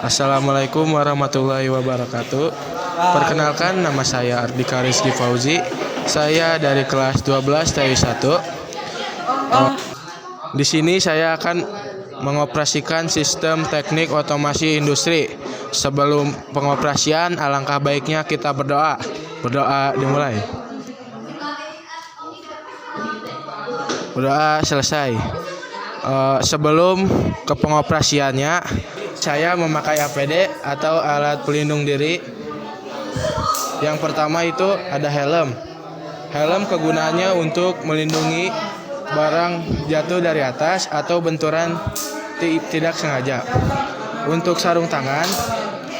Assalamualaikum warahmatullahi wabarakatuh. Perkenalkan, nama saya Ardika Rizky Fauzi. Saya dari kelas 12 TI 1. Di sini saya akan mengoperasikan sistem teknik otomasi industri. Sebelum pengoperasian, alangkah baiknya kita berdoa. Berdoa dimulai. Berdoa selesai. Sebelum ke pengoperasiannya, saya memakai APD atau alat pelindung diri. Yang pertama itu ada helm. Helm kegunaannya untuk melindungi barang jatuh dari atas atau benturan tidak sengaja. Untuk sarung tangan,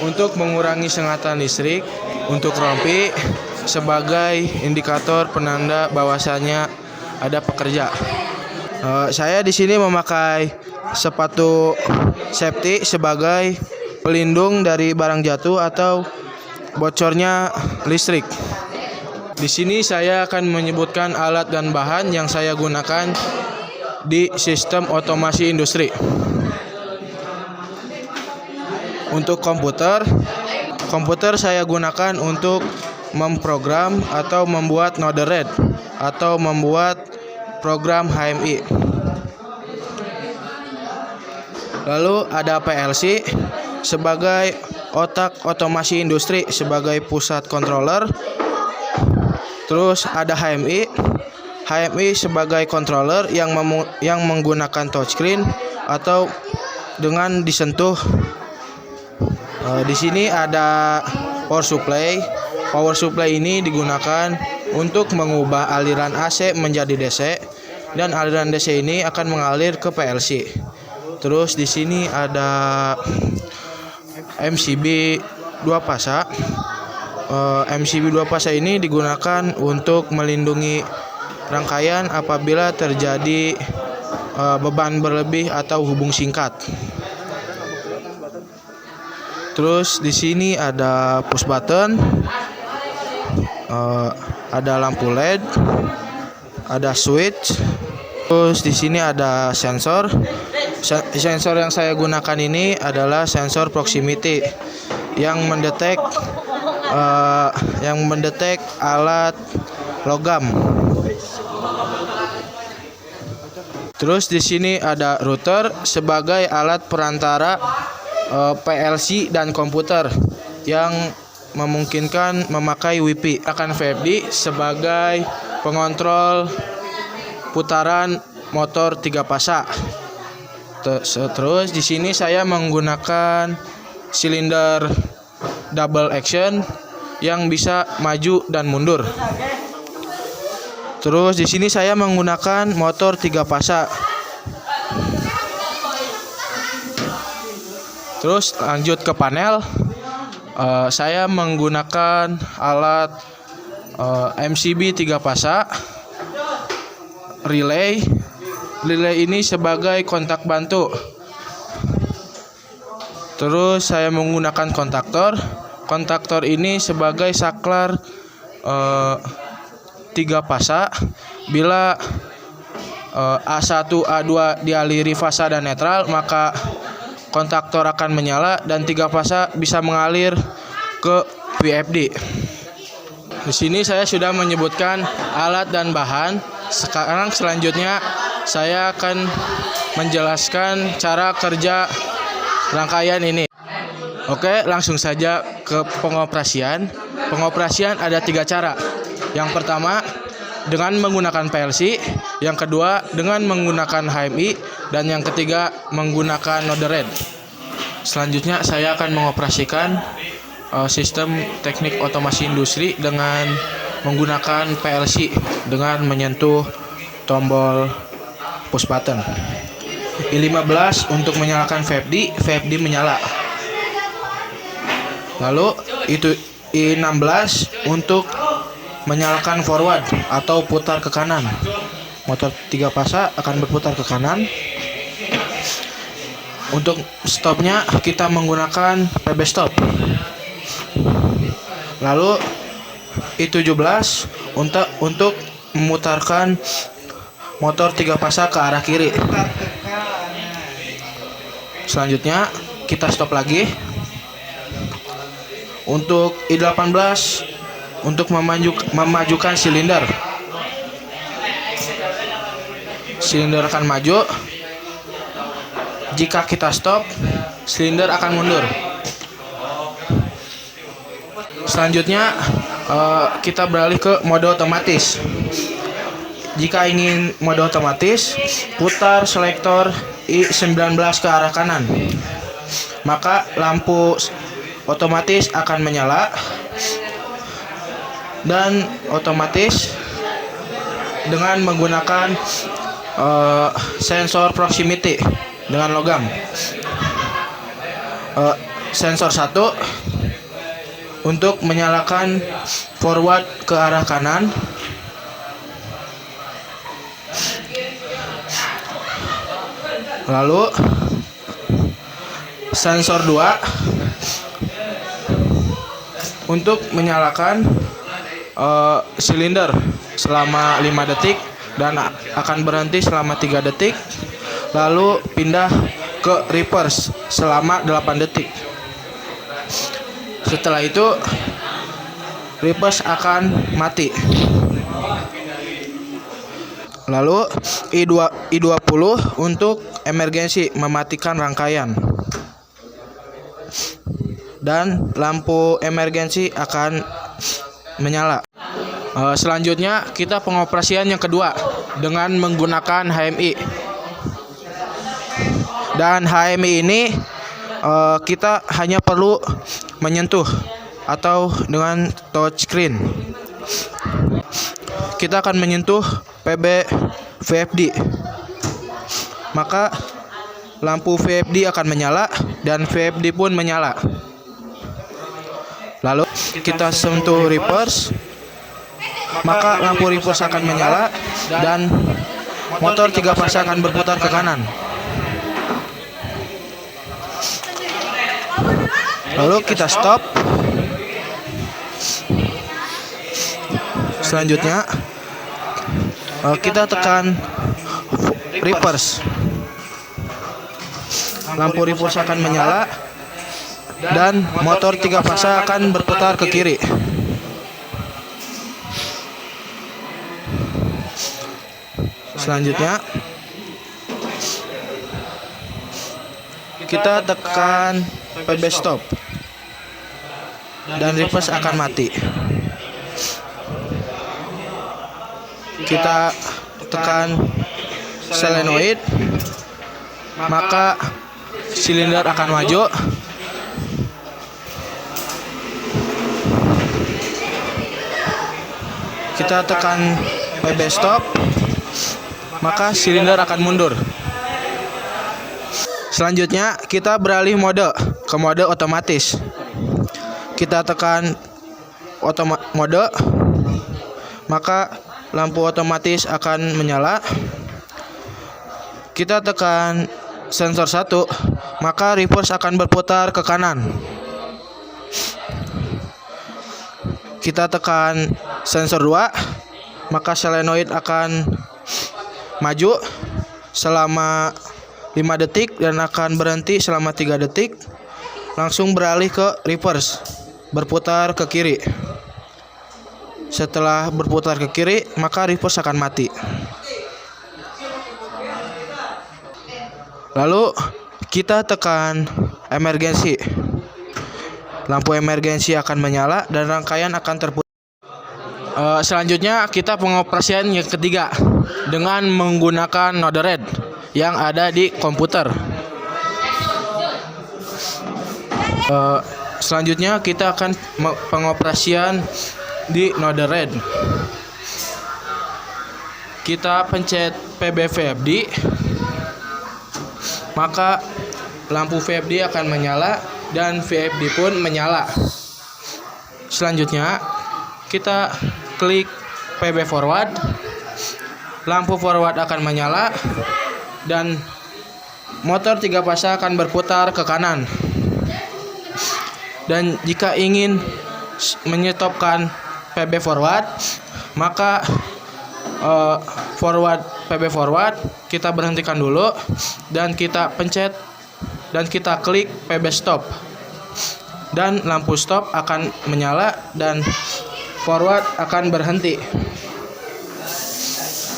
untuk mengurangi sengatan listrik. Untuk rompi, sebagai indikator penanda bahwasannya ada pekerja. Saya di sini memakai sepatu safety sebagai pelindung dari barang jatuh atau bocornya listrik. Di sini saya akan menyebutkan alat dan bahan yang saya gunakan di sistem otomasi industri. Untuk komputer saya gunakan untuk memprogram atau membuat node red atau membuat program HMI. Lalu ada PLC sebagai otak otomasi industri, sebagai pusat controller. Terus ada HMI sebagai controller yang menggunakan touchscreen atau dengan disentuh. Di sini ada power supply. Power supply ini digunakan untuk mengubah aliran AC menjadi DC, dan aliran DC ini akan mengalir ke PLC. Terus di sini ada MCB 2 fasa. MCB 2 fasa ini digunakan untuk melindungi rangkaian apabila terjadi beban berlebih atau hubung singkat. Terus di sini ada push button, ada lampu LED, ada switch. Terus di sini ada sensor. Sensor yang saya gunakan ini adalah sensor proximity yang mendetek alat logam. Terus di sini ada router sebagai alat perantara PLC dan komputer yang memungkinkan memakai WiFi. Akan VFD sebagai pengontrol putaran motor 3 fasa. Terus di sini saya menggunakan silinder double action yang bisa maju dan mundur. Terus di sini saya menggunakan motor 3 fasa. Terus lanjut ke panel. Saya menggunakan alat MCB 3 fasa, relay. Relay ini sebagai kontak bantu. Terus saya menggunakan kontaktor. Kontaktor ini sebagai saklar 3 fasa. Bila A1, A2 dialiri fasa dan netral, maka kontaktor akan menyala dan 3 fasa bisa mengalir ke VFD. Di sini saya sudah menyebutkan alat dan bahan. Selanjutnya saya akan menjelaskan cara kerja rangkaian ini. Oke, langsung saja ke pengoperasian. Pengoperasian ada 3 cara. Yang pertama dengan menggunakan PLC, yang kedua dengan menggunakan HMI, dan yang ketiga menggunakan node red. Selanjutnya saya akan mengoperasikan sistem teknik otomasi industri dengan menggunakan PLC dengan menyentuh tombol push button. I15 untuk menyalakan VFD menyala. Lalu itu I16 untuk menyalakan forward atau putar ke kanan. Motor 3 fasa akan berputar ke kanan. Untuk stopnya kita menggunakan PB stop. Lalu I17 untuk memutarkan motor 3 fasa ke arah kiri. Selanjutnya kita stop lagi. Untuk I18 untuk memajukan silinder. Silinder akan maju. Jika kita stop, silinder akan mundur. Selanjutnya kita beralih ke mode otomatis. Jika ingin mode otomatis, putar selektor I19 ke arah kanan. Maka lampu otomatis akan menyala dan otomatis dengan menggunakan sensor proximity dengan logam. Sensor 1 untuk menyalakan forward ke arah kanan. Lalu sensor 2 untuk menyalakan silinder selama 5 detik dan akan berhenti selama 3 detik. Lalu pindah ke reverse selama 8 detik. Setelah itu reverse akan mati. Lalu I20 untuk emergensi, mematikan rangkaian. Dan lampu emergensi akan menyala. Selanjutnya kita pengoperasian yang kedua dengan menggunakan HMI. Dan HMI ini kita hanya perlu menyentuh atau dengan touchscreen. Kita akan menyentuh PB VFD. Maka lampu VFD akan menyala dan VFD pun menyala. Lalu kita sentuh reverse, maka lampu reverse akan menyala dan motor 3 fase akan berputar ke kanan. Lalu kita stop. Selanjutnya kita tekan reverse. Lampu reverse akan menyala dan motor 3 fase akan berputar ke kiri. Selanjutnya kita tekan PB stop dan reverse akan mati. Kita tekan solenoid, maka silinder akan maju. Kita tekan PB stop, maka silinder akan mundur. Selanjutnya kita beralih mode ke mode otomatis. Kita tekan mode, maka lampu otomatis akan menyala. Kita tekan sensor 1, maka reverse akan berputar ke kanan. Kita tekan sensor 2, maka solenoid akan maju selama 5 detik dan akan berhenti selama 3 detik. Langsung beralih ke reverse, berputar ke kiri. Setelah berputar ke kiri, maka reverse akan mati. Lalu kita tekan emergensi. Lampu emergensi akan menyala dan rangkaian akan terputar. Selanjutnya kita pengoperasian yang ketiga dengan menggunakan node red yang ada di komputer. Selanjutnya kita akan pengoperasian di node red. Kita pencet PB VFD, maka lampu VFD akan menyala dan VFD pun menyala. Selanjutnya kita klik PB forward, lampu forward akan menyala dan motor 3 fase akan berputar ke kanan. Dan jika ingin menyetopkan PB forward, maka PB forward kita berhentikan dulu dan kita pencet dan kita klik PB stop. dan lampu stop akan menyala dan forward akan berhenti.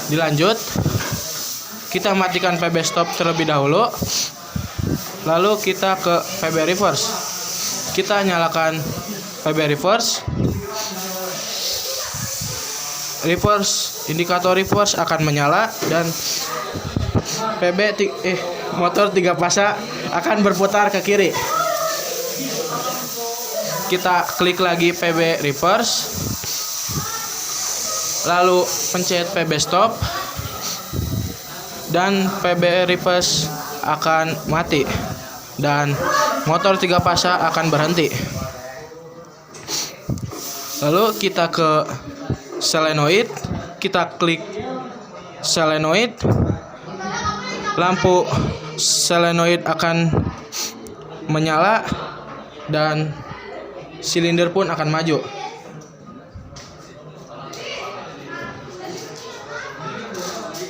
Dilanjut, kita matikan PB stop terlebih dahulu, lalu kita ke PB reverse. Kita nyalakan PB reverse. Indikator reverse akan menyala dan motor 3 fasa akan berputar ke kiri. Kita klik lagi PB reverse, lalu pencet PB stop dan PB reverse akan mati dan motor 3 fasa akan berhenti. Lalu kita ke solenoid, kita klik solenoid, lampu solenoid akan menyala dan silinder pun akan maju.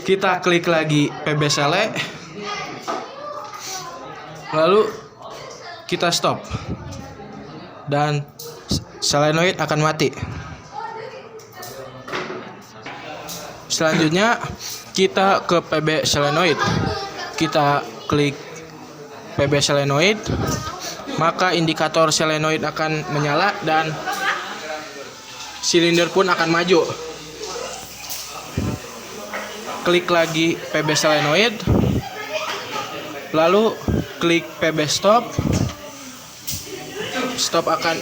Kita klik lagi PB sele, lalu kita stop dan solenoid akan mati. Selanjutnya kita ke PB solenoid. Kita klik PB solenoid, maka indikator solenoid akan menyala dan silinder pun akan maju. Klik lagi PB solenoid, lalu klik PB stop.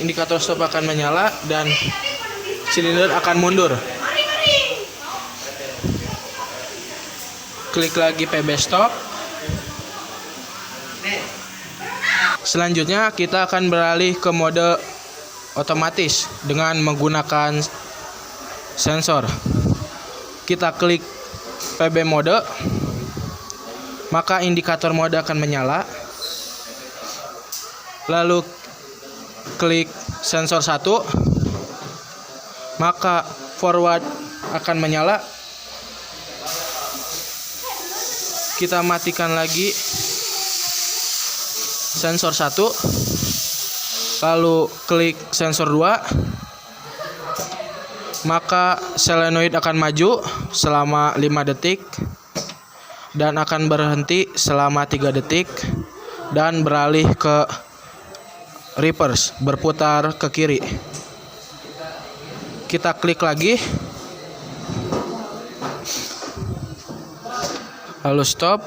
Indikator stop akan menyala dan silinder akan mundur. Klik lagi PB stop. Selanjutnya kita akan beralih ke mode otomatis dengan menggunakan sensor. Kita klik PB mode, maka indikator mode akan menyala. Lalu klik sensor 1, maka forward akan menyala. Kita matikan lagi sensor 1, lalu klik sensor 2, maka solenoid akan maju selama 5 detik dan akan berhenti selama 3 detik dan beralih ke reverse, berputar ke kiri. Kita klik lagi, lalu stop.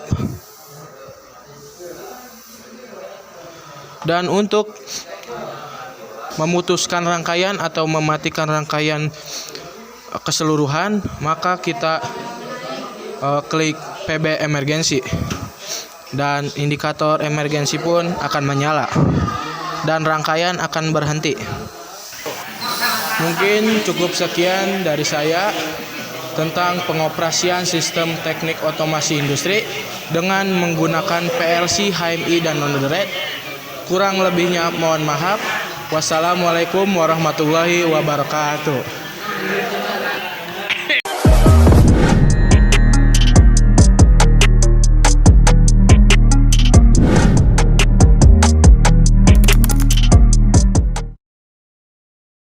Dan untuk memutuskan rangkaian atau mematikan rangkaian keseluruhan, maka kita klik PB emergency dan indikator emergency pun akan menyala dan rangkaian akan berhenti. Mungkin cukup sekian dari saya tentang pengoperasian sistem teknik otomasi industri dengan menggunakan PLC, HMI, dan non-derate. Kurang lebihnya mohon maaf. Wassalamualaikum warahmatullahi wabarakatuh.